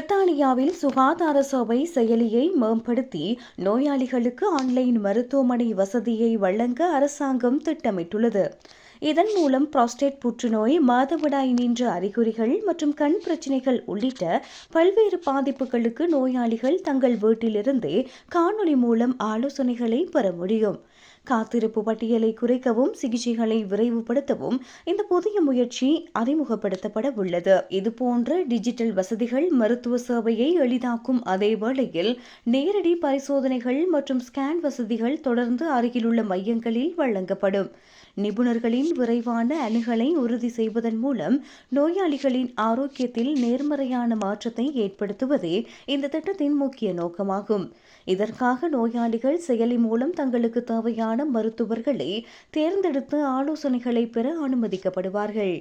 பிரித்தானியாவில் சுகாதார சேவை செயலியை மேம்படுத்தி நோயாளிகளுக்கு ஆன்லைன் மருத்துவமனை வசதியை வழங்க அரசாங்கம் திட்டமிட்டுள்ளது. இதன் மூலம் புரோஸ்டேட் புற்றுநோய், மாதவிடாய் நின்ற அறிகுறிகள் மற்றும் கண் பிரச்சினைகள் உள்ளிட்ட பல்வேறு பாதிப்புகளுக்கு நோயாளிகள் தங்கள் வீட்டிலிருந்தே காணொலி மூலம் ஆலோசனைகளை பெற முடியும். காத்திருப்பு பட்டியலை குறைக்கவும் சிகிச்சைகளை விரைவுபடுத்தவும் இந்த புதிய முயற்சி அறிமுகப்படுத்தப்பட உள்ளது. இதுபோன்ற டிஜிட்டல் வசதிகள் மருத்துவ சேவையை எளிதாக்கும் அதே வேளையில் நேரடி பரிசோதனைகள் மற்றும் ஸ்கேன் வசதிகள் தொடர்ந்து அருகிலுள்ள மையங்களில் வழங்கப்படும். நிபுணர்களின் விரைவான அணுகலை உறுதி செய்வதன் மூலம் நோயாளிகளின் ஆரோக்கியத்தில் நேர்மறையான மாற்றத்தை ஏற்படுத்துவதே இந்த திட்டத்தின் முக்கிய நோக்கமாகும். இதற்காக நோயாளிகள் செயலி மூலம் தங்களுக்கு தேவையான மருத்துவர்களை தேர்ந்தெடுத்து ஆலோசனைகளை பெற அனுமதிக்கப்படுவார்கள்.